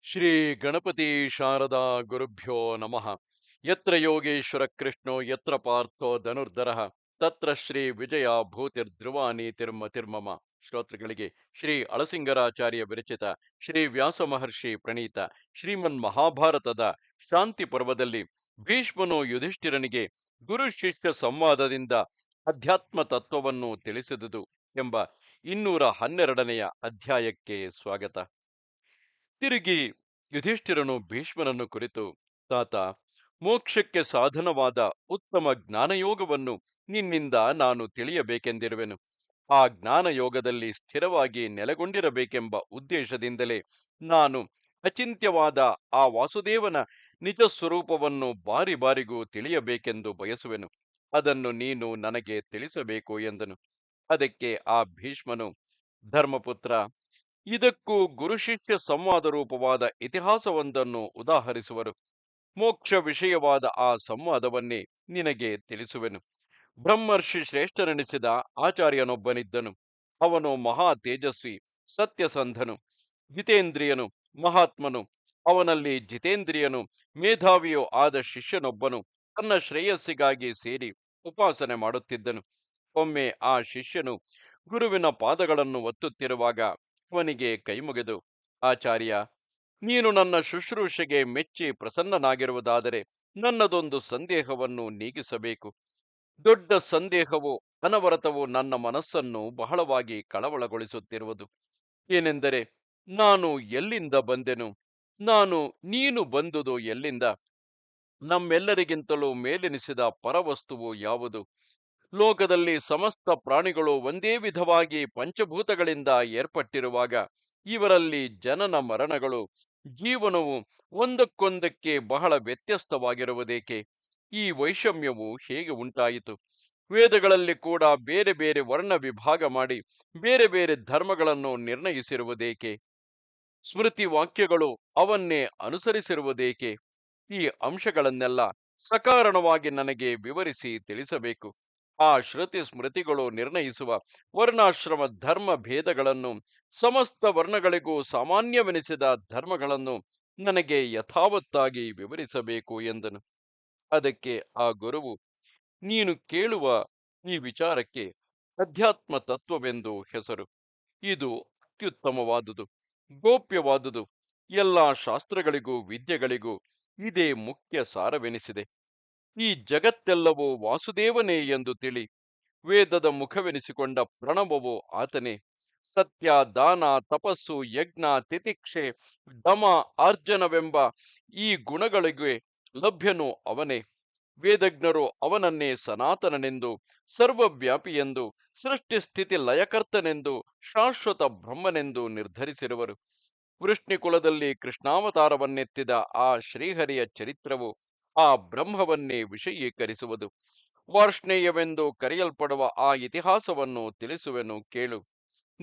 ಶ್ರೀ ಗಣಪತಿ ಶಾರದಾ ಗುರುಭ್ಯೋ ನಮಃ. ಯತ್ರ ಯೋಗೇಶ್ವರ ಕೃಷ್ಣೋ ಯತ್ರ ಪಾರ್ಥೋ ಧನುರ್ಧರಃ ತತ್ರ ಶ್ರೀ ವಿಜಯ ಭೂತಿರ್ಧ್ರುವ ನೀತಿರ್ಮತಿರ್ಮಮ. ಶ್ರೋತೃಗಳಿಗೆ ಶ್ರೀ ಅಳಸಿಂಗರಾಚಾರ್ಯ ವಿರಚಿತ ಶ್ರೀ ವ್ಯಾಸ ಮಹರ್ಷಿ ಪ್ರಣೀತ ಶ್ರೀಮನ್ ಮಹಾಭಾರತದ ಶಾಂತಿ ಪರ್ವದಲ್ಲಿ ಭೀಷ್ಮನು ಯುಧಿಷ್ಠಿರನಿಗೆ ಗುರು ಶಿಷ್ಯ ಸಂವಾದದಿಂದ ಅಧ್ಯಾತ್ಮ ತತ್ವವನ್ನು ತಿಳಿಸಿದುದು ಎಂಬ 212ನೆಯ ಅಧ್ಯಾಯಕ್ಕೆ ಸ್ವಾಗತ. ತಿರುಗಿ ಯುಧಿಷ್ಠಿರನು ಭೀಷ್ಮನನ್ನು ಕುರಿತು, ತಾತ, ಮೋಕ್ಷಕ್ಕೆ ಸಾಧನವಾದ ಉತ್ತಮ ಜ್ಞಾನಯೋಗವನ್ನು ನಿನ್ನಿಂದ ನಾನು ತಿಳಿಯಬೇಕೆಂದಿರುವೆನು. ಆ ಜ್ಞಾನಯೋಗದಲ್ಲಿ ಸ್ಥಿರವಾಗಿ ನೆಲೆಗೊಂಡಿರಬೇಕೆಂಬ ಉದ್ದೇಶದಿಂದಲೇ ನಾನು ಅಚಿಂತ್ಯವಾದ ಆ ವಾಸುದೇವನ ನಿಜ ಸ್ವರೂಪವನ್ನು ಬಾರಿ ಬಾರಿಗೂ ತಿಳಿಯಬೇಕೆಂದು ಬಯಸುವೆನು. ಅದನ್ನು ನೀನು ನನಗೆ ತಿಳಿಸಬೇಕು ಎಂದನು. ಅದಕ್ಕೆ ಆ ಭೀಷ್ಮನು, ಧರ್ಮಪುತ್ರ, ಇದಕ್ಕೂ ಗುರು ಶಿಷ್ಯ ಸಂವಾದ ರೂಪವಾದ ಇತಿಹಾಸವೊಂದನ್ನು ಉದಾಹರಿಸುವರು. ಮೋಕ್ಷ ವಿಷಯವಾದ ಆ ಸಂವಾದವನ್ನೇ ನಿನಗೆ ತಿಳಿಸುವೆನು. ಬ್ರಹ್ಮರ್ಷಿ ಶ್ರೇಷ್ಠನೆನಿಸಿದ ಆಚಾರ್ಯನೊಬ್ಬನಿದ್ದನು. ಅವನು ಮಹಾ ತೇಜಸ್ವಿ, ಸತ್ಯಸಂಧನು, ಜಿತೇಂದ್ರಿಯನು, ಮಹಾತ್ಮನು. ಅವನಲ್ಲಿ ಜಿತೇಂದ್ರಿಯನು ಮೇಧಾವಿಯೂ ಆದ ಶಿಷ್ಯನೊಬ್ಬನು ತನ್ನ ಶ್ರೇಯಸ್ಸಿಗಾಗಿ ಸೇರಿ ಉಪಾಸನೆ ಮಾಡುತ್ತಿದ್ದನು. ಒಮ್ಮೆ ಆ ಶಿಷ್ಯನು ಗುರುವಿನ ಪಾದಗಳನ್ನು ಒತ್ತುತ್ತಿರುವಾಗ ಅವನಿಗೆ ಕೈಮುಗಿದು, ಆಚಾರ್ಯ, ನೀನು ನನ್ನ ಶುಶ್ರೂಷೆಗೆ ಮೆಚ್ಚಿ ಪ್ರಸನ್ನನಾಗಿರುವುದಾದರೆ ನನ್ನದೊಂದು ಸಂದೇಹವನ್ನು ನೀಗಿಸಬೇಕು. ದೊಡ್ಡ ಸಂದೇಹವು ಅನವರತವು ನನ್ನ ಮನಸ್ಸನ್ನು ಬಹಳವಾಗಿ ಕಳವಳಗೊಳಿಸುತ್ತಿರುವುದು. ಏನೆಂದರೆ, ನಾನು ಎಲ್ಲಿಂದ ಬಂದೆನು? ನೀನು ಬಂದುದು ಎಲ್ಲಿಂದ? ನಮ್ಮೆಲ್ಲರಿಗಿಂತಲೂ ಮೇಲೆನಿಸಿದ ಪರವಸ್ತುವು ಯಾವುದು? ಲೋಕದಲ್ಲಿ ಸಮಸ್ತ ಪ್ರಾಣಿಗಳು ಒಂದೇ ವಿಧವಾಗಿ ಪಂಚಭೂತಗಳಿಂದ ಏರ್ಪಟ್ಟಿರುವಾಗ ಇವರಲ್ಲಿ ಜನನ ಮರಣಗಳು, ಜೀವನವು ಒಂದಕ್ಕೊಂದಕ್ಕೆ ಬಹಳ ವ್ಯತ್ಯಸ್ತವಾಗಿರುವುದೇಕೆ? ಈ ವೈಷಮ್ಯವು ಹೇಗೆ ಉಂಟಾಯಿತು? ವೇದಗಳಲ್ಲಿ ಕೂಡ ಬೇರೆ ಬೇರೆ ವರ್ಣ ವಿಭಾಗ ಮಾಡಿ ಬೇರೆ ಬೇರೆ ಧರ್ಮಗಳನ್ನು ನಿರ್ಣಯಿಸಿರುವುದೇಕೆ? ಸ್ಮೃತಿ ವಾಕ್ಯಗಳು ಅವನ್ನೇ ಅನುಸರಿಸಿರುವುದೇಕೆ? ಈ ಅಂಶಗಳನ್ನೆಲ್ಲ ಸಕಾರಣವಾಗಿ ನನಗೆ ವಿವರಿಸಿ ತಿಳಿಸಬೇಕು. ಆ ಶ್ರುತಿ ಸ್ಮೃತಿಗಳು ನಿರ್ಣಯಿಸುವ ವರ್ಣಾಶ್ರಮ ಧರ್ಮ ಭೇದಗಳನ್ನು, ಸಮಸ್ತ ವರ್ಣಗಳಿಗೂ ಸಾಮಾನ್ಯವೆನಿಸಿದ ಧರ್ಮಗಳನ್ನು ನನಗೆ ಯಥಾವತ್ತಾಗಿ ವಿವರಿಸಬೇಕು ಎಂದನು. ಅದಕ್ಕೆ ಆ ಗುರುವು, ನೀನು ಕೇಳುವ ಈ ವಿಚಾರಕ್ಕೆ ಅಧ್ಯಾತ್ಮ ತತ್ವವೆಂದು ಹೆಸರು. ಇದು ಅತ್ಯುತ್ತಮವಾದುದು, ಗೋಪ್ಯವಾದುದು. ಎಲ್ಲ ಶಾಸ್ತ್ರಗಳಿಗೂ ವಿದ್ಯೆಗಳಿಗೂ ಇದೇ ಮುಖ್ಯ ಸಾರವೆನಿಸಿದೆ. ಈ ಜಗತ್ತೆಲ್ಲವೂ ವಾಸುದೇವನೇ ಎಂದು ತಿಳಿ. ವೇದದ ಮುಖವೆನಿಸಿಕೊಂಡ ಪ್ರಣವವು ಆತನೇ. ಸತ್ಯ, ದಾನ, ತಪಸ್ಸು, ಯಜ್ಞ, ತಿತಿಕ್ಷೆ, ದಮ, ಆರ್ಜನವೆಂಬ ಈ ಗುಣಗಳಿಗೆ ಲಭ್ಯನು ಅವನೇ. ವೇದಜ್ಞರು ಅವನನ್ನೇ ಸನಾತನನೆಂದು, ಸರ್ವವ್ಯಾಪಿಯೆಂದು, ಸೃಷ್ಟಿಸ್ಥಿತಿ ಲಯಕರ್ತನೆಂದು, ಶಾಶ್ವತ ಬ್ರಹ್ಮನೆಂದು ನಿರ್ಧರಿಸಿರುವರು. ವೃಷ್ಣಿಕುಲದಲ್ಲಿ ಕೃಷ್ಣಾವತಾರವನ್ನೆತ್ತಿದ ಆ ಶ್ರೀಹರಿಯ ಚರಿತ್ರವು ಆ ಬ್ರಹ್ಮವನ್ನೇ ವಿಷಯೀಕರಿಸುವುದು. ವಾರ್ಷ್ಣೇಯವೆಂದು ಕರೆಯಲ್ಪಡುವ ಆ ಇತಿಹಾಸವನ್ನು ತಿಳಿಸುವೆನು, ಕೇಳು.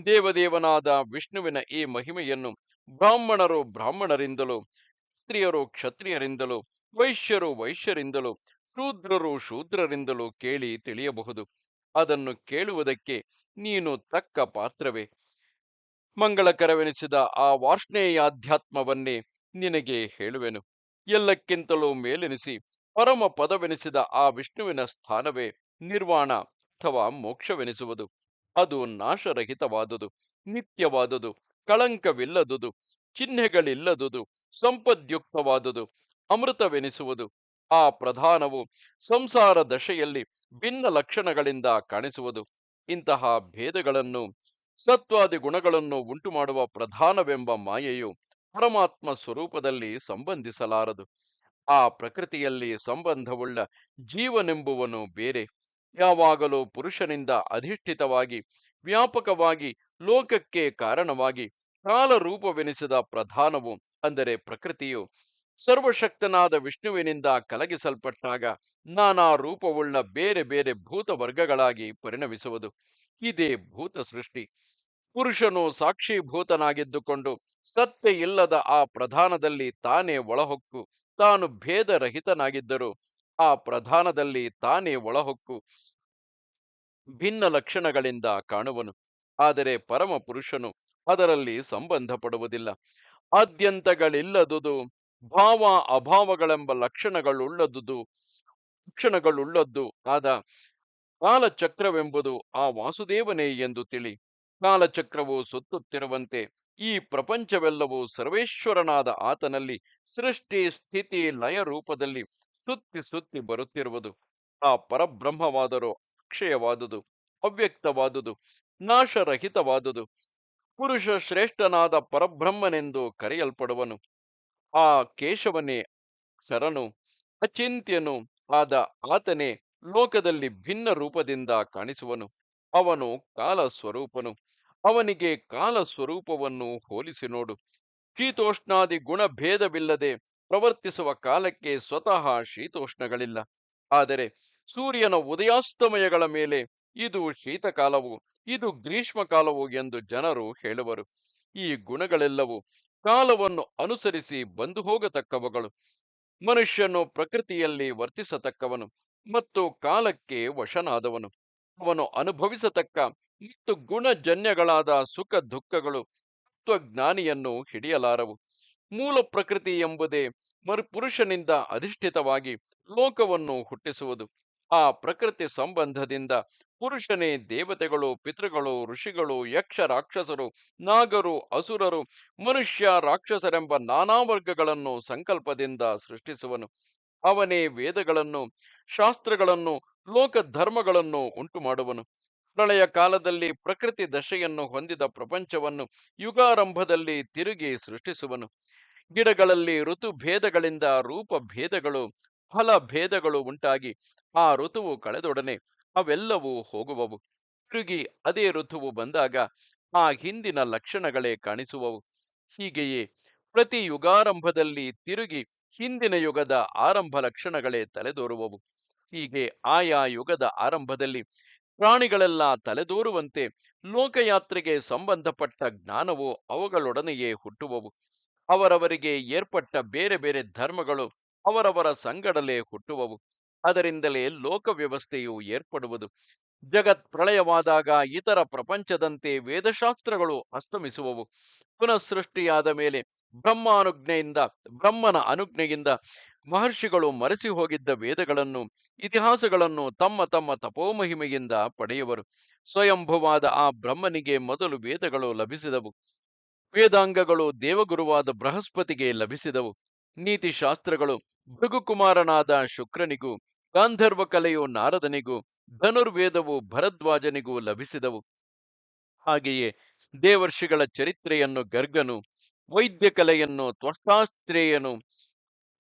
ದೇವದೇವನಾದ ವಿಷ್ಣುವಿನ ಈ ಮಹಿಮೆಯನ್ನು ಬ್ರಾಹ್ಮಣರು ಬ್ರಾಹ್ಮಣರಿಂದಲೂ, ಕ್ಷತ್ರಿಯರು ಕ್ಷತ್ರಿಯರಿಂದಲೂ, ವೈಶ್ಯರು ವೈಶ್ಯರಿಂದಲೂ, ಶೂದ್ರರು ಶೂದ್ರರಿಂದಲೂ ಕೇಳಿ ತಿಳಿಯಬಹುದು. ಅದನ್ನು ಕೇಳುವುದಕ್ಕೆ ನೀನು ತಕ್ಕ ಪಾತ್ರವೇ. ಮಂಗಳಕರವೆನಿಸಿದ ಆ ವಾರ್ಷ್ಣೇಯಾಧ್ಯಾತ್ಮವನ್ನೇ ನಿನಗೆ ಹೇಳುವೆನು. ಎಲ್ಲಕ್ಕಿಂತಲೂ ಮೇಲೆನಿಸಿ ಪರಮ ಪದವೆನಿಸಿದ ಆ ವಿಷ್ಣುವಿನ ಸ್ಥಾನವೇ ನಿರ್ವಾಣ ಅಥವಾ ಮೋಕ್ಷವೆನಿಸುವುದು. ಅದು ನಾಶರಹಿತವಾದುದು, ನಿತ್ಯವಾದುದು, ಕಳಂಕವಿಲ್ಲದುದು, ಚಿಹ್ನೆಗಳಿಲ್ಲದುದು, ಸಂಪದ್ಯುಕ್ತವಾದುದು, ಅಮೃತವೆನಿಸುವುದು. ಆ ಪ್ರಧಾನವು ಸಂಸಾರ ದಶೆಯಲ್ಲಿ ಭಿನ್ನ ಲಕ್ಷಣಗಳಿಂದ ಕಾಣಿಸುವುದು. ಇಂತಹ ಭೇದಗಳನ್ನು, ಸತ್ವಾದಿ ಗುಣಗಳನ್ನು ಉಂಟುಮಾಡುವ ಪ್ರಧಾನವೆಂಬ ಮಾಯೆಯು ಪರಮಾತ್ಮ ಸ್ವರೂಪದಲ್ಲಿ ಸಂಬಂಧಿಸಲಾರದು. ಆ ಪ್ರಕೃತಿಯಲ್ಲಿ ಸಂಬಂಧವುಳ್ಳ ಜೀವನೆಂಬುವನು ಬೇರೆ. ಯಾವಾಗಲೂ ಪುರುಷನಿಂದ ಅಧಿಷ್ಠಿತವಾಗಿ ವ್ಯಾಪಕವಾಗಿ ಲೋಕಕ್ಕೆ ಕಾರಣವಾಗಿ ಕಾಲರೂಪವೆನಿಸಿದ ಪ್ರಧಾನವು ಅಂದರೆ ಪ್ರಕೃತಿಯು ಸರ್ವಶಕ್ತನಾದ ವಿಷ್ಣುವಿನಿಂದ ಕಲಗಿಸಲ್ಪಟ್ಟಾಗ ನಾನಾ ರೂಪವುಳ್ಳ ಬೇರೆ ಬೇರೆ ಭೂತ ವರ್ಗಗಳಾಗಿ ಪರಿಣಮಿಸುವುದು. ಇದೇ ಭೂತ ಸೃಷ್ಟಿ. ಪುರುಷನು ಸಾಕ್ಷೀಭೂತನಾಗಿದ್ದುಕೊಂಡು ಸತ್ಯ ಇಲ್ಲದ ಆ ಪ್ರಧಾನದಲ್ಲಿ ತಾನೇ ಒಳಹೊಕ್ಕು ತಾನು ಭೇದರಹಿತನಾಗಿದ್ದರೂ ಆ ಪ್ರಧಾನದಲ್ಲಿ ತಾನೇ ಒಳಹೊಕ್ಕು ಭಿನ್ನ ಲಕ್ಷಣಗಳಿಂದ ಕಾಣುವನು. ಆದರೆ ಪರಮ ಪುರುಷನು ಅದರಲ್ಲಿ ಸಂಬಂಧ ಪಡುವುದಿಲ್ಲ. ಆದ್ಯಂತಗಳಿಲ್ಲದುದು, ಭಾವ ಅಭಾವಗಳೆಂಬ ಲಕ್ಷಣಗಳುಳ್ಳದ್ದು ಆದ ಕಾಲಚಕ್ರವೆಂಬುದು ಆ ವಾಸುದೇವನೇ ಎಂದು ತಿಳಿ. ಕಾಲಚಕ್ರವು ಸುತ್ತುತ್ತಿರುವಂತೆ ಈ ಪ್ರಪಂಚವೆಲ್ಲವೂ ಸರ್ವೇಶ್ವರನಾದ ಆತನಲ್ಲಿ ಸೃಷ್ಟಿ ಸ್ಥಿತಿ ಲಯ ರೂಪದಲ್ಲಿ ಸುತ್ತಿ ಸುತ್ತಿ ಬರುತ್ತಿರುವುದು. ಆ ಪರಬ್ರಹ್ಮವಾದರೂ ಅಕ್ಷಯವಾದುದು, ಅವ್ಯಕ್ತವಾದುದು, ನಾಶರಹಿತವಾದುದು. ಪುರುಷ ಶ್ರೇಷ್ಠನಾದ ಪರಬ್ರಹ್ಮನೆಂದು ಕರೆಯಲ್ಪಡುವನು. ಆ ಕೇಶವನೇ ಸರನು, ಅಚಿಂತ್ಯನು ಆದ ಆತನೇ ಲೋಕದಲ್ಲಿ ಭಿನ್ನ ರೂಪದಿಂದ ಕಾಣಿಸುವನು. ಅವನು ಕಾಲ ಸ್ವರೂಪನು. ಅವನಿಗೆ ಕಾಲ ಸ್ವರೂಪವನ್ನು ಹೋಲಿಸಿ ನೋಡು. ಶೀತೋಷ್ಣಾದಿ ಗುಣಭೇದವಿಲ್ಲದೆ ಪ್ರವರ್ತಿಸುವ ಕಾಲಕ್ಕೆ ಸ್ವತಃ ಶೀತೋಷ್ಣಗಳಿಲ್ಲ. ಆದರೆ ಸೂರ್ಯನ ಉದಯಾಸ್ತಮಯಗಳ ಮೇಲೆ ಇದು ಶೀತಕಾಲವು, ಇದು ಗ್ರೀಷ್ಮಕಾಲವು ಎಂದು ಜನರು ಹೇಳುವರು. ಈ ಗುಣಗಳೆಲ್ಲವೂ ಕಾಲವನ್ನು ಅನುಸರಿಸಿ ಬಂದು ಹೋಗತಕ್ಕವುಗಳು. ಮನುಷ್ಯನು ಪ್ರಕೃತಿಯಲ್ಲಿ ವರ್ತಿಸತಕ್ಕವನು ಮತ್ತು ಕಾಲಕ್ಕೆ ವಶನಾದವನು. ಅವನು ಅನುಭವಿಸತಕ್ಕ ಮತ್ತು ಗುಣಜನ್ಯಗಳಾದ ಸುಖ ದುಃಖಗಳು ತತ್ವಜ್ಞಾನಿಯನ್ನು ಹಿಡಿಯಲಾರವು. ಮೂಲ ಪ್ರಕೃತಿ ಎಂಬುದೇ ಪುರುಷನಿಂದ ಅಧಿಷ್ಠಿತವಾಗಿ ಲೋಕವನ್ನು ಹುಟ್ಟಿಸುವುದು. ಆ ಪ್ರಕೃತಿ ಸಂಬಂಧದಿಂದ ಪುರುಷನೇ ದೇವತೆಗಳು, ಪಿತೃಗಳು, ಋಷಿಗಳು, ಯಕ್ಷ ರಾಕ್ಷಸರು, ನಾಗರು, ಅಸುರರು, ಮನುಷ್ಯ ರಾಕ್ಷಸರೆಂಬ ನಾನಾ ವರ್ಗಗಳನ್ನು ಸಂಕಲ್ಪದಿಂದ ಸೃಷ್ಟಿಸುವನು. ಅವನೇ ವೇದಗಳನ್ನು, ಶಾಸ್ತ್ರಗಳನ್ನು, ಲೋಕ ಧರ್ಮಗಳನ್ನು ಉಂಟು ಮಾಡುವನು. ಪ್ರಳಯ ಕಾಲದಲ್ಲಿ ಪ್ರಕೃತಿ ದಶೆಯನ್ನು ಹೊಂದಿದ ಪ್ರಪಂಚವನ್ನು ಯುಗಾರಂಭದಲ್ಲಿ ತಿರುಗಿ ಸೃಷ್ಟಿಸುವನು. ಗಿಡಗಳಲ್ಲಿ ಋತುಭೇದಗಳಿಂದ ರೂಪಭೇದಗಳು, ಫಲಭೇದಗಳು ಉಂಟಾಗಿ ಆ ಋತುವು ಕಳೆದೊಡನೆ ಅವೆಲ್ಲವೂ ಹೋಗುವವು. ತಿರುಗಿ ಅದೇ ಋತುವು ಬಂದಾಗ ಆ ಹಿಂದಿನ ಲಕ್ಷಣಗಳೇ ಕಾಣಿಸುವವು. ಹೀಗೆಯೇ ಪ್ರತಿ ಯುಗಾರಂಭದಲ್ಲಿ ತಿರುಗಿ ಹಿಂದಿನ ಯುಗದ ಆರಂಭ ಲಕ್ಷಣಗಳೇ ತಲೆದೋರುವವು. ಹೀಗೆ ಆಯಾ ಯುಗದ ಆರಂಭದಲ್ಲಿ ಪ್ರಾಣಿಗಳೆಲ್ಲ ತಲೆದೋರುವಂತೆ ಲೋಕಯಾತ್ರೆಗೆ ಸಂಬಂಧಪಟ್ಟ ಜ್ಞಾನವು ಅವುಗಳೊಡನೆಯೇ ಹುಟ್ಟುವವು. ಅವರವರಿಗೆ ಏರ್ಪಟ್ಟ ಬೇರೆ ಬೇರೆ ಧರ್ಮಗಳು ಅವರವರ ಸಂಗಡಲೇ ಹುಟ್ಟುವವು. ಅದರಿಂದಲೇ ಲೋಕ ವ್ಯವಸ್ಥೆಯು ಏರ್ಪಡುವುದು. ಜಗತ್ ಪ್ರಳಯವಾದಾಗ ಇತರ ಪ್ರಪಂಚದಂತೆ ವೇದಶಾಸ್ತ್ರಗಳು ಅಸ್ತಮಿಸುವವು. ಪುನಃ ಸೃಷ್ಟಿಯಾದ ಮೇಲೆ ಬ್ರಹ್ಮನ ಅನುಜ್ಞೆಯಿಂದ ಮಹರ್ಷಿಗಳು ಮರೆಸಿ ಹೋಗಿದ್ದ ವೇದಗಳನ್ನು, ಇತಿಹಾಸಗಳನ್ನು ತಮ್ಮ ತಮ್ಮ ತಪೋಮಹಿಮೆಯಿಂದ ಪಡೆಯುವರು. ಸ್ವಯಂಭುವಾದ ಆ ಬ್ರಹ್ಮನಿಗೆ ಮೊದಲು ವೇದಗಳು ಲಭಿಸಿದವು. ವೇದಾಂಗಗಳು ದೇವಗುರುವಾದ ಬೃಹಸ್ಪತಿಗೆ ಲಭಿಸಿದವು. ನೀತಿಶಾಸ್ತ್ರಗಳು ಭೃಗುಕುಮಾರನಾದ ಶುಕ್ರನಿಗೂ, ಗಾಂಧರ್ವ ಕಲೆಯು ನಾರದನಿಗೂ, ಧನುರ್ವೇದವು ಭರದ್ವಾಜನಿಗೂ ಲಭಿಸಿದವು. ಹಾಗೆಯೇ ದೇವರ್ಷಿಗಳ ಚರಿತ್ರೆಯನ್ನು ಗರ್ಗನು, ವೈದ್ಯ ಕಲೆಯನ್ನು ತ್ವಷ್ಟಾಶ್ರೇಯನು,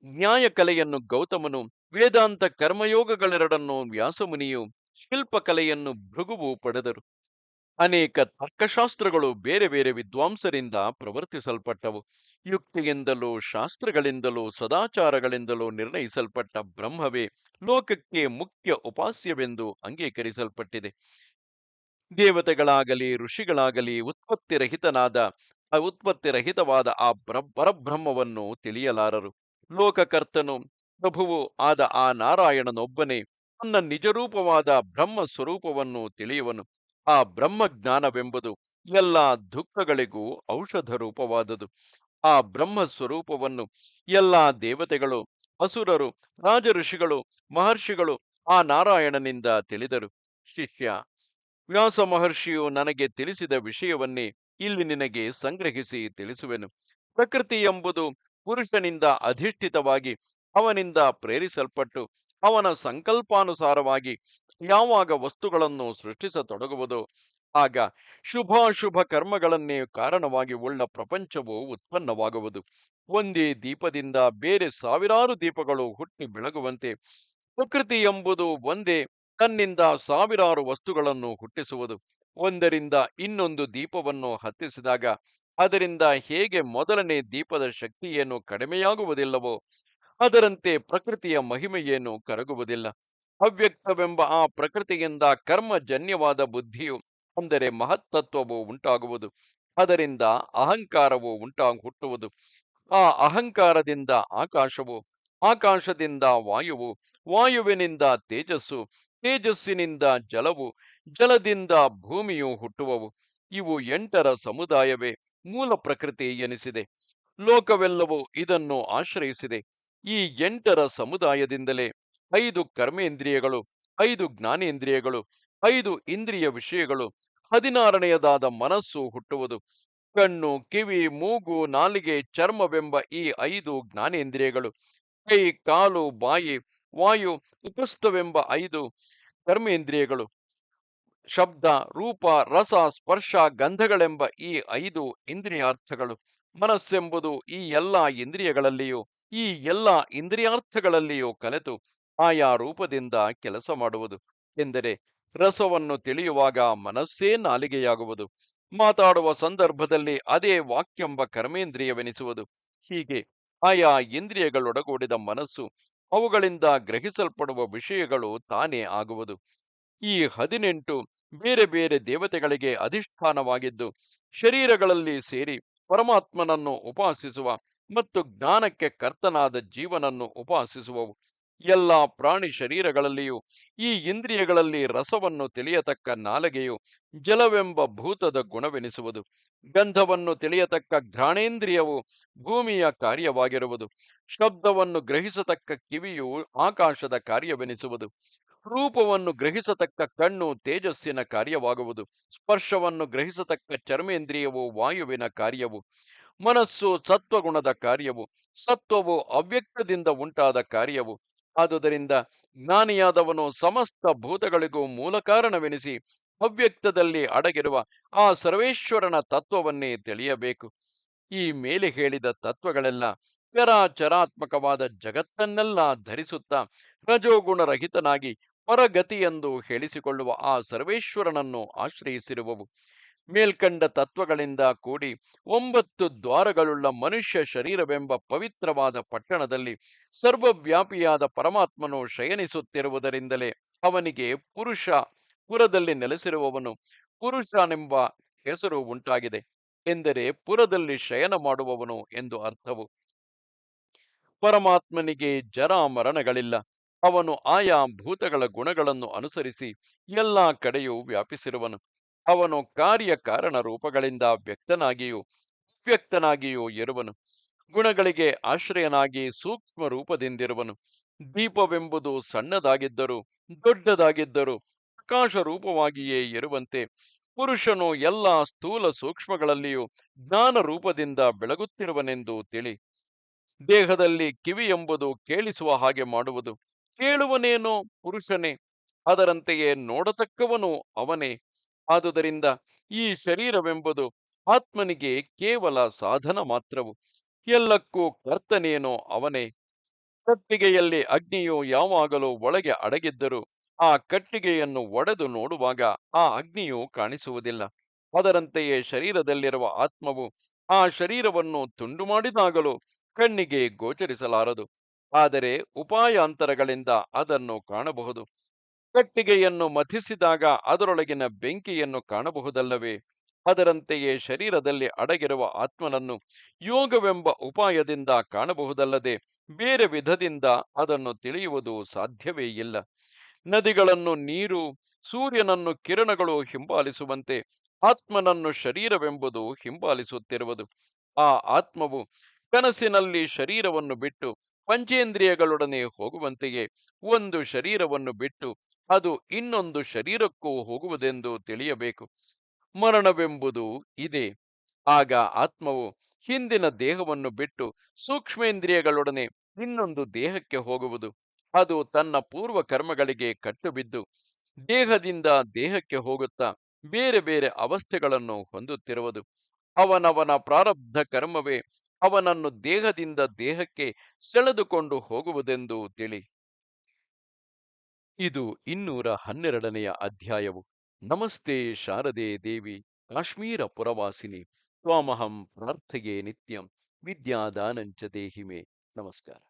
ನ್ಯಾಯ ಕಲೆಯನ್ನು ಗೌತಮನು, ವೇದಾಂತ ಕರ್ಮಯೋಗಗಳೆರಡನ್ನು ವ್ಯಾಸಮುನಿಯು, ಶಿಲ್ಪಕಲೆಯನ್ನು ಭೃಗುವು ಪಡೆದರು. ಅನೇಕ ತರ್ಕಶಾಸ್ತ್ರಗಳು ಬೇರೆ ಬೇರೆ ವಿದ್ವಾಂಸರಿಂದ ಪ್ರವರ್ತಿಸಲ್ಪಟ್ಟವು. ಯುಕ್ತಿಯಿಂದಲೂ ಶಾಸ್ತ್ರಗಳಿಂದಲೂ ಸದಾಚಾರಗಳಿಂದಲೂ ನಿರ್ಣಯಿಸಲ್ಪಟ್ಟ ಬ್ರಹ್ಮವೇ ಲೋಕಕ್ಕೆ ಮುಖ್ಯ ಉಪಾಸ್ಯವೆಂದು ಅಂಗೀಕರಿಸಲ್ಪಟ್ಟಿದೆ. ದೇವತೆಗಳಾಗಲಿ ಋಷಿಗಳಾಗಲಿ ಉತ್ಪತ್ತಿರಹಿತವಾದ ಆ ಪರಬ್ರಹ್ಮವನ್ನು ತಿಳಿಯಲಾರರು. ಲೋಕಕರ್ತನು ಪ್ರಭುವು ಆದ ಆ ನಾರಾಯಣನೊಬ್ಬನೇ ತನ್ನ ನಿಜರೂಪವಾದ ಬ್ರಹ್ಮ ಸ್ವರೂಪವನ್ನು ತಿಳಿಯುವನು. ಆ ಬ್ರಹ್ಮಜ್ಞಾನವೆಂಬುದು ಎಲ್ಲ ದುಃಖಗಳಿಗೂ ಔಷಧ ರೂಪವಾದುದು. ಆ ಬ್ರಹ್ಮ ಸ್ವರೂಪವನ್ನು ಎಲ್ಲ ದೇವತೆಗಳು, ಅಸುರರು, ರಾಜಋಷಿಗಳು, ಮಹರ್ಷಿಗಳು ಆ ನಾರಾಯಣನಿಂದ ತಿಳಿದರು. ಶಿಷ್ಯ, ವ್ಯಾಸ ಮಹರ್ಷಿಯು ನನಗೆ ತಿಳಿಸಿದ ವಿಷಯವನ್ನೇ ಇಲ್ಲಿ ನಿನಗೆ ಸಂಗ್ರಹಿಸಿ ತಿಳಿಸುವೆನು. ಪ್ರಕೃತಿ ಎಂಬುದು ಪುರುಷನಿಂದ ಅಧಿಷ್ಠಿತವಾಗಿ ಅವನಿಂದ ಪ್ರೇರಿಸಲ್ಪಟ್ಟು ಅವನ ಸಂಕಲ್ಪಾನುಸಾರವಾಗಿ ಯಾವಾಗ ವಸ್ತುಗಳನ್ನು ಸೃಷ್ಟಿಸತೊಡಗುವುದೋ ಆಗ ಶುಭಾಶುಭ ಕರ್ಮಗಳನ್ನೇ ಕಾರಣವಾಗಿ ಉಳ್ಳ ಪ್ರಪಂಚವು ಉತ್ಪನ್ನವಾಗುವುದು. ಒಂದೇ ದೀಪದಿಂದ ಬೇರೆ ಸಾವಿರಾರು ದೀಪಗಳು ಹುಟ್ಟಿ ಬೆಳಗುವಂತೆ ಪ್ರಕೃತಿ ಎಂಬುದು ಒಂದೇ ತನ್ನಿಂದ ಸಾವಿರಾರು ವಸ್ತುಗಳನ್ನು ಹುಟ್ಟಿಸುವುದು. ಒಂದರಿಂದ ಇನ್ನೊಂದು ದೀಪವನ್ನು ಹತ್ತಿಸಿದಾಗ ಅದರಿಂದ ಹೇಗೆ ಮೊದಲನೇ ದೀಪದ ಶಕ್ತಿಯೇನು ಕಡಿಮೆಯಾಗುವುದಿಲ್ಲವೋ ಅದರಂತೆ ಪ್ರಕೃತಿಯ ಮಹಿಮೆಯೇನು ಕರಗುವುದಿಲ್ಲ. ಅವ್ಯಕ್ತವೆಂಬ ಆ ಪ್ರಕೃತಿಯಿಂದ ಕರ್ಮಜನ್ಯವಾದ ಬುದ್ಧಿಯು ಅಂದರೆ ಮಹತ್ತತ್ವವು ಉಂಟಾಗುವುದು. ಅದರಿಂದ ಅಹಂಕಾರವು ಹುಟ್ಟುವುದು. ಆ ಅಹಂಕಾರದಿಂದ ಆಕಾಶವು, ಆಕಾಶದಿಂದ ವಾಯುವು, ವಾಯುವಿನಿಂದ ತೇಜಸ್ಸು, ತೇಜಸ್ಸಿನಿಂದ ಜಲವು, ಜಲದಿಂದ ಭೂಮಿಯು ಹುಟ್ಟುವವು. ಇವು 8ರ ಸಮುದಾಯವೇ ಮೂಲ ಪ್ರಕೃತಿ ಎನಿಸಿದೆ. ಲೋಕವೆಲ್ಲವೂ ಇದನ್ನು ಆಶ್ರಯಿಸಿದೆ. ಈ 8ರ ಸಮುದಾಯದಿಂದಲೇ 5 ಕರ್ಮೇಂದ್ರಿಯಗಳು, 5 ಜ್ಞಾನೇಂದ್ರಿಯಗಳು, 5 ಇಂದ್ರಿಯ ವಿಷಯಗಳು, 16ನೆಯದಾದ ಮನಸ್ಸು ಹುಟ್ಟುವುದು. ಕಣ್ಣು, ಕಿವಿ, ಮೂಗು, ನಾಲಿಗೆ, ಚರ್ಮವೆಂಬ ಈ 5 ಜ್ಞಾನೇಂದ್ರಿಯಗಳು, ಕೈ, ಕಾಲು, ಬಾಯಿ, ವಾಯು, ಉಪಸ್ಥವೆಂಬ 5 ಕರ್ಮೇಂದ್ರಿಯಗಳು, ಶಬ್ದ, ರೂಪ, ರಸ, ಸ್ಪರ್ಶ, ಗಂಧಗಳೆಂಬ ಈ 5 ಇಂದ್ರಿಯಾರ್ಥಗಳು, ಮನಸ್ಸೆಂಬುದು ಈ ಎಲ್ಲ ಇಂದ್ರಿಯಗಳಲ್ಲಿಯೂ ಈ ಎಲ್ಲ ಇಂದ್ರಿಯಾರ್ಥಗಳಲ್ಲಿಯೂ ಕಲೆತು ಆಯಾ ರೂಪದಿಂದ ಕೆಲಸ ಮಾಡುವುದು. ಎಂದರೆ ರಸವನ್ನು ತಿಳಿಯುವಾಗ ಮನಸ್ಸೇ ನಾಲಿಗೆಯಾಗುವುದು. ಮಾತಾಡುವ ಸಂದರ್ಭದಲ್ಲಿ ಅದೇ ವಾಕ್ಯೆಂಬ ಕರ್ಮೇಂದ್ರಿಯವೆನಿಸುವುದು. ಹೀಗೆ ಆಯಾ ಇಂದ್ರಿಯಗಳೊಡಗೂಡಿದ ಮನಸ್ಸು ಅವುಗಳಿಂದ ಗ್ರಹಿಸಲ್ಪಡುವ ವಿಷಯಗಳು ತಾನೇ ಆಗುವುದು. ಈ 18 ಬೇರೆ ಬೇರೆ ದೇವತೆಗಳಿಗೆ ಅಧಿಷ್ಠಾನವಾಗಿದ್ದು ಶರೀರಗಳಲ್ಲಿ ಸೇರಿ ಪರಮಾತ್ಮನನ್ನು ಉಪಾಸಿಸುವ ಮತ್ತು ಜ್ಞಾನಕ್ಕೆ ಕರ್ತನಾದ ಜೀವನನ್ನು ಉಪಾಸಿಸುವವು. ಎಲ್ಲ ಪ್ರಾಣಿ ಶರೀರಗಳಲ್ಲಿಯೂ ಈ ಇಂದ್ರಿಯಗಳಲ್ಲಿ ರಸವನ್ನು ತಿಳಿಯತಕ್ಕ ನಾಲಿಗೆಯು ಜಲವೆಂಬ ಭೂತದ ಗುಣವೆನಿಸುವುದು. ಗಂಧವನ್ನು ತಿಳಿಯತಕ್ಕ ಘ್ರಾಣೇಂದ್ರಿಯವು ಭೂಮಿಯ ಕಾರ್ಯವಾಗಿರುವುದು. ಶಬ್ದವನ್ನು ಗ್ರಹಿಸತಕ್ಕ ಕಿವಿಯು ಆಕಾಶದ ಕಾರ್ಯವೆನಿಸುವುದು. ರೂಪವನ್ನು ಗ್ರಹಿಸತಕ್ಕ ಕಣ್ಣು ತೇಜಸ್ಸಿನ ಕಾರ್ಯವಾಗುವುದು. ಸ್ಪರ್ಶವನ್ನು ಗ್ರಹಿಸತಕ್ಕ ಚರ್ಮೇಂದ್ರಿಯವು ವಾಯುವಿನ ಕಾರ್ಯವು. ಮನಸ್ಸು ಸತ್ವಗುಣದ ಕಾರ್ಯವು. ಸತ್ವವು ಅವ್ಯಕ್ತದಿಂದ ಉಂಟಾದ ಕಾರ್ಯವು. ಆದುದರಿಂದ ಜ್ಞಾನಿಯಾದವನು ಸಮಸ್ತ ಭೂತಗಳಿಗೂ ಮೂಲ ಕಾರಣವೆನಿಸಿ ಅವ್ಯಕ್ತದಲ್ಲಿ ಅಡಗಿರುವ ಆ ಸರ್ವೇಶ್ವರನ ತತ್ವವನ್ನೇ ತಿಳಿಯಬೇಕು. ಈ ಮೇಲೆ ಹೇಳಿದ ತತ್ವಗಳೆಲ್ಲ ಚರಾಚರಾತ್ಮಕವಾದ ಜಗತ್ತನ್ನೆಲ್ಲ ಧರಿಸುತ್ತಾ ರಜೋಗುಣರಹಿತನಾಗಿ ಪರಗತಿಯೆಂದು ಹೇಳಿಸಿಕೊಳ್ಳುವ ಆ ಸರ್ವೇಶ್ವರನನ್ನು ಆಶ್ರಯಿಸಿರುವವು. ಮೇಲ್ಕಂಡ ತತ್ವಗಳಿಂದ ಕೂಡಿ 9 ದ್ವಾರಗಳುಳ್ಳ ಮನುಷ್ಯ ಶರೀರವೆಂಬ ಪವಿತ್ರವಾದ ಪಟ್ಟಣದಲ್ಲಿ ಸರ್ವವ್ಯಾಪಿಯಾದ ಪರಮಾತ್ಮನು ಶಯನಿಸುತ್ತಿರುವುದರಿಂದಲೇ ಅವನಿಗೆ ಪುರುಷ, ಪುರದಲ್ಲಿ ನೆಲೆಸಿರುವವನು, ಪುರುಷನೆಂಬ ಹೆಸರು ಉಂಟಾಗಿದೆ. ಎಂದರೆ ಪುರದಲ್ಲಿ ಶಯನ ಮಾಡುವವನು ಎಂದು ಅರ್ಥವು. ಪರಮಾತ್ಮನಿಗೆ ಜರ ಮರಣಗಳಿಲ್ಲ. ಅವನು ಆಯಾ ಭೂತಗಳ ಗುಣಗಳನ್ನು ಅನುಸರಿಸಿ ಎಲ್ಲಾ ಕಡೆಯೂ ವ್ಯಾಪಿಸಿರುವನು. ಅವನು ಕಾರ್ಯ ಕಾರಣ ರೂಪಗಳಿಂದ ವ್ಯಕ್ತನಾಗಿಯೂ ಅವ್ಯಕ್ತನಾಗಿಯೂ ಇರುವನು. ಗುಣಗಳಿಗೆ ಆಶ್ರಯನಾಗಿ ಸೂಕ್ಷ್ಮ ರೂಪದಿಂದಿರುವನು. ದೀಪವೆಂಬುದು ಸಣ್ಣದಾಗಿದ್ದರೂ ದೊಡ್ಡದಾಗಿದ್ದರೂ ಪ್ರಕಾಶ ರೂಪವಾಗಿಯೇ ಇರುವಂತೆ ಪುರುಷನು ಎಲ್ಲ ಸ್ಥೂಲ ಸೂಕ್ಷ್ಮಗಳಲ್ಲಿಯೂ ಜ್ಞಾನ ರೂಪದಿಂದ ಬೆಳಗುತ್ತಿರುವನೆಂದು ತಿಳಿ. ದೇಹದಲ್ಲಿ ಕಿವಿ ಎಂಬುದು ಕೇಳಿಸುವ ಹಾಗೆ ಮಾಡುವುದು. ಕೇಳುವನೇನೋ ಪುರುಷನೇ, ಅದರಂತೆಯೇ ನೋಡತಕ್ಕವನು ಅವನೇ. ಆದುದರಿಂದ ಈ ಶರೀರವೆಂಬುದು ಆತ್ಮನಿಗೆ ಕೇವಲ ಸಾಧನ ಮಾತ್ರವು. ಎಲ್ಲಕ್ಕೂ ಕರ್ತನೇನೋ ಅವನೇ. ಕಟ್ಟಿಗೆಯಲ್ಲಿ ಅಗ್ನಿಯು ಯಾವಾಗಲೂ ಒಳಗೆ ಅಡಗಿದ್ದರೂ ಆ ಕಟ್ಟಿಗೆಯನ್ನು ಒಡೆದು ನೋಡುವಾಗ ಆ ಅಗ್ನಿಯು ಕಾಣಿಸುವುದಿಲ್ಲ. ಅದರಂತೆಯೇ ಶರೀರದಲ್ಲಿರುವ ಆತ್ಮವು ಆ ಶರೀರವನ್ನು ತುಂಡು ಮಾಡಿದಾಗಲೂ ಕಣ್ಣಿಗೆ ಗೋಚರಿಸಲಾರದು. ಆದರೆ ಉಪಾಯಾಂತರಗಳಿಂದ ಅದನ್ನು ಕಾಣಬಹುದು. ಕಟ್ಟಿಗೆಯನ್ನು ಮಥಿಸಿದಾಗ ಅದರೊಳಗಿನ ಬೆಂಕಿಯನ್ನು ಕಾಣಬಹುದಲ್ಲವೇ? ಅದರಂತೆಯೇ ಶರೀರದಲ್ಲಿ ಅಡಗಿರುವ ಆತ್ಮನನ್ನು ಯೋಗವೆಂಬ ಉಪಾಯದಿಂದ ಕಾಣಬಹುದಲ್ಲದೆ ಬೇರೆ ವಿಧದಿಂದ ಅದನ್ನು ತಿಳಿಯುವುದು ಸಾಧ್ಯವೇ ಇಲ್ಲ. ನದಿಗಳನ್ನು ನೀರು, ಸೂರ್ಯನನ್ನು ಕಿರಣಗಳು ಹಿಂಬಾಲಿಸುವಂತೆ ಆತ್ಮನನ್ನು ಶರೀರವೆಂಬುದು ಹಿಂಬಾಲಿಸುತ್ತಿರುವುದು. ಆ ಆತ್ಮವು ಕನಸಿನಲ್ಲಿ ಶರೀರವನ್ನು ಬಿಟ್ಟು ಪಂಚೇಂದ್ರಿಯಗಳೊಡನೆ ಹೋಗುವಂತೆಯೇ ಒಂದು ಶರೀರವನ್ನು ಬಿಟ್ಟು ಅದು ಇನ್ನೊಂದು ಶರೀರಕ್ಕೂ ಹೋಗುವುದೆಂದು ತಿಳಿಯಬೇಕು. ಮರಣವೆಂಬುದು ಇದೆ. ಆಗ ಆತ್ಮವು ಹಿಂದಿನ ದೇಹವನ್ನು ಬಿಟ್ಟು ಸೂಕ್ಷ್ಮೇಂದ್ರಿಯಗಳೊಡನೆ ಇನ್ನೊಂದು ದೇಹಕ್ಕೆ ಹೋಗುವುದು. ಅದು ತನ್ನ ಪೂರ್ವ ಕರ್ಮಗಳಿಗೆ ಕಟ್ಟುಬಿದ್ದು ದೇಹದಿಂದ ದೇಹಕ್ಕೆ ಹೋಗುತ್ತಾ ಬೇರೆ ಬೇರೆ ಅವಸ್ಥೆಗಳನ್ನು ಹೊಂದುತ್ತಿರುವುದು. ಅವನವನ ಪ್ರಾರಬ್ಧ ಕರ್ಮವೇ ಅವನನ್ನು ದೇಹದಿಂದ ದೇಹಕ್ಕೆ ಸೆಳೆದುಕೊಂಡು ಹೋಗುವುದೆಂದು ತಿಳಿ. ಇದು 212ನೆಯ ಅಧ್ಯಾಯವು. ನಮಸ್ತೆ ಶಾರದೆ ದೇವಿ ಕಾಶ್ಮೀರ ಪುರವಾಸಿನಿ ತ್ವಾಮಹಂ ಪ್ರಾರ್ಥೆಯೇ ನಿತ್ಯಂ ವಿದ್ಯಾದಾನಂಚ ದೇಹಿಮೆ. ನಮಸ್ಕಾರ.